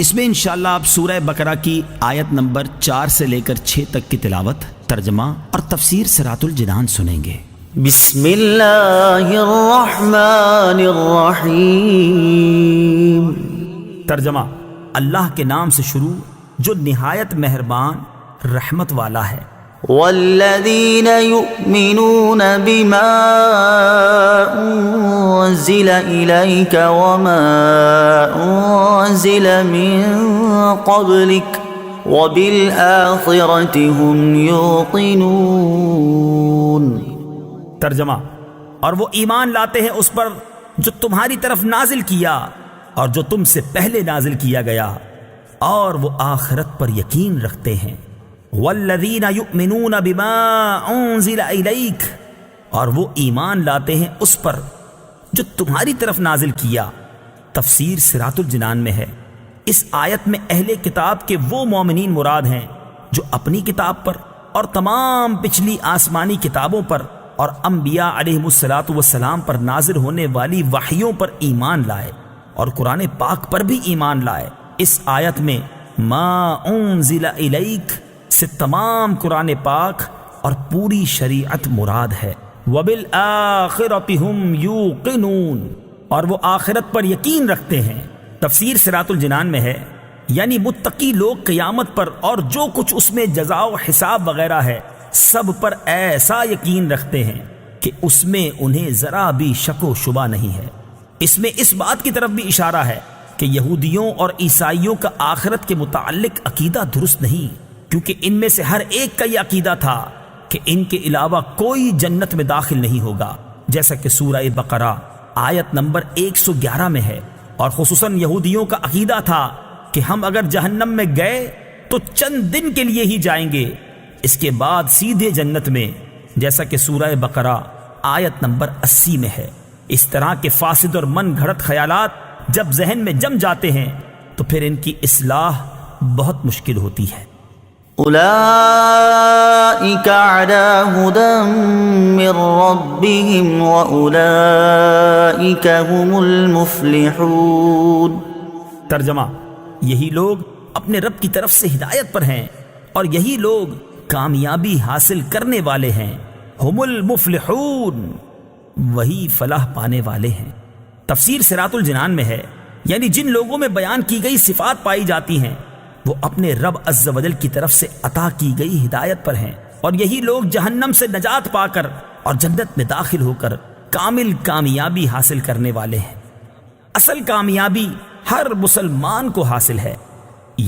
اس میں انشاءاللہ آپ سورہ بقرہ کی آیت نمبر 4 سے لے کر 6 تک کی تلاوت، ترجمہ اور تفسیر صراط الجنان سنیں گے۔ بسم اللہ الرحمن الرحیم۔ ترجمہ: اللہ کے نام سے شروع جو نہایت مہربان رحمت والا ہے۔ والذین یؤمنون بما انزل الیک وما انزل من قبلک وبالآخرة هم یوقنون۔ ترجمہ: اور وہ ایمان لاتے ہیں اس پر جو تمہاری طرف نازل کیا اور جو تم سے پہلے نازل کیا گیا، اور وہ آخرت پر یقین رکھتے ہیں۔ والذین یؤمنون بما انزل الیک، اور وہ ایمان لاتے ہیں اس پر جو تمہاری طرف نازل کیا۔ تفسیر صراط الجنان میں ہے، اس آیت میں اہل کتاب کے وہ مومنین مراد ہیں جو اپنی کتاب پر اور تمام پچھلی آسمانی کتابوں پر اور انبیاء علیہم السلام پر نازل ہونے والی وحیوں پر ایمان لائے اور قرآن پاک پر بھی ایمان لائے۔ اس آیت میں ما انزل الیک سے تمام قرآن پاک اور پوری شریعت مراد ہے۔ وبالآخرۃ ھم یوقنون، اور وہ آخرت پر یقین رکھتے ہیں۔ تفسیر صراط الجنان میں ہے، یعنی متقی لوگ قیامت پر اور جو کچھ اس میں جزا و حساب وغیرہ ہے سب پر ایسا یقین رکھتے ہیں کہ اس میں انہیں ذرا بھی شک و شبہ نہیں ہے۔ اس میں اس بات کی طرف بھی اشارہ ہے کہ یہودیوں اور عیسائیوں کا آخرت کے متعلق عقیدہ درست نہیں، کیونکہ ان میں سے ہر ایک کا یہ عقیدہ تھا کہ ان کے علاوہ کوئی جنت میں داخل نہیں ہوگا، جیسا کہ سورہ بقرہ آیت نمبر 111 میں ہے۔ اور خصوصاً یہودیوں کا عقیدہ تھا کہ ہم اگر جہنم میں گئے تو چند دن کے لیے ہی جائیں گے، اس کے بعد سیدھے جنت میں، جیسا کہ سورہ بقرہ آیت نمبر 80 میں ہے۔ اس طرح کے فاسد اور من گھڑت خیالات جب ذہن میں جم جاتے ہیں تو پھر ان کی اصلاح بہت مشکل ہوتی ہے۔ اولئک علی ھدی من ربہم واولئک ھم المفلحون۔ ترجمہ: یہی لوگ اپنے رب کی طرف سے ہدایت پر ہیں اور یہی لوگ کامیابی حاصل کرنے والے ہیں۔ ہم المفلحون، وہی فلاح پانے والے ہیں۔ تفسیر صراط الجنان میں ہے، یعنی جن لوگوں میں بیان کی گئی صفات پائی جاتی ہیں وہ اپنے رب عز و جل کی طرف سے عطا کی گئی ہدایت پر ہیں، اور یہی لوگ جہنم سے نجات پا کر اور جنت میں داخل ہو کر کامل کامیابی حاصل کرنے والے ہیں۔ اصل کامیابی ہر مسلمان کو حاصل ہے۔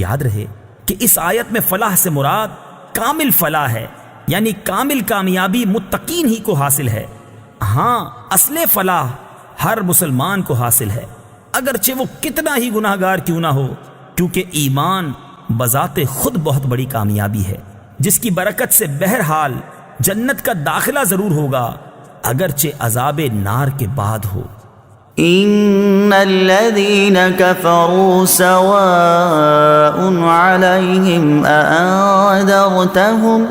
یاد رہے کہ اس آیت میں فلاح سے مراد کامل فلاح ہے، یعنی کامل کامیابی متقین ہی کو حاصل ہے۔ ہاں، اصل فلاح ہر مسلمان کو حاصل ہے، اگرچہ وہ کتنا ہی گناہ گار کیوں نہ ہو، کیونکہ ایمان بذات خود بہت بڑی کامیابی ہے، جس کی برکت سے بہرحال جنت کا داخلہ ضرور ہوگا، اگرچہ عذاب نار کے بعد ہو۔ ان الذین کفروا سواء علیہم اانذرتہم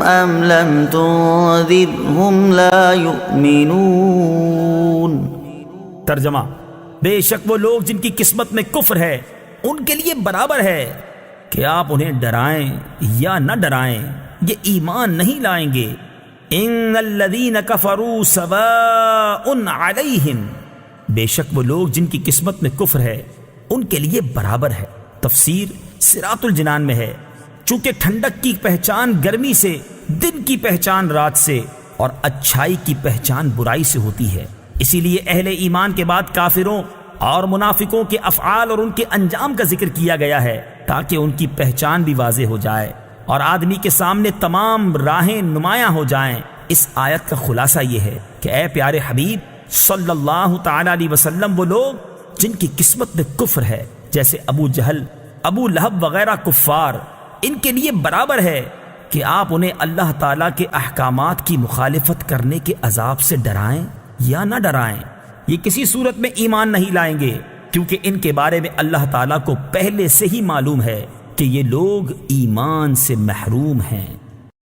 ام لم تنذرہم لا یؤمنون۔ ترجمہ: بے شک وہ لوگ جن کی قسمت میں کفر ہے ان کے لیے برابر ہے کہ آپ انہیں ڈرائیں یا نہ ڈرائیں، یہ ایمان نہیں لائیں گے۔ ان الذین کفروا سواء علیہم، بے شک وہ لوگ جن کی قسمت میں کفر ہے ان کے لیے برابر ہے۔ تفسیر صراط الجنان میں ہے، چونکہ ٹھنڈک کی پہچان گرمی سے، دن کی پہچان رات سے، اور اچھائی کی پہچان برائی سے ہوتی ہے، اسی لیے اہل ایمان کے بعد کافروں اور منافقوں کے افعال اور ان کے انجام کا ذکر کیا گیا ہے تاکہ ان کی پہچان بھی واضح ہو جائے اور آدمی کے سامنے تمام راہیں نمایاں ہو جائیں۔ اس آیت کا خلاصہ یہ ہے کہ اے پیارے حبیب صلی اللہ تعالی علیہ وسلم، وہ لوگ جن کی قسمت میں کفر ہے، جیسے ابو جہل، ابو لہب وغیرہ کفار، ان کے لیے برابر ہے کہ آپ انہیں اللہ تعالیٰ کے احکامات کی مخالفت کرنے کے عذاب سے ڈرائیں یا نہ ڈرائیں۔ یہ کسی صورت میں ایمان نہیں لائیں گے، کیونکہ ان کے بارے میں اللہ تعالیٰ کو پہلے سے ہی معلوم ہے کہ یہ لوگ ایمان سے محروم ہیں۔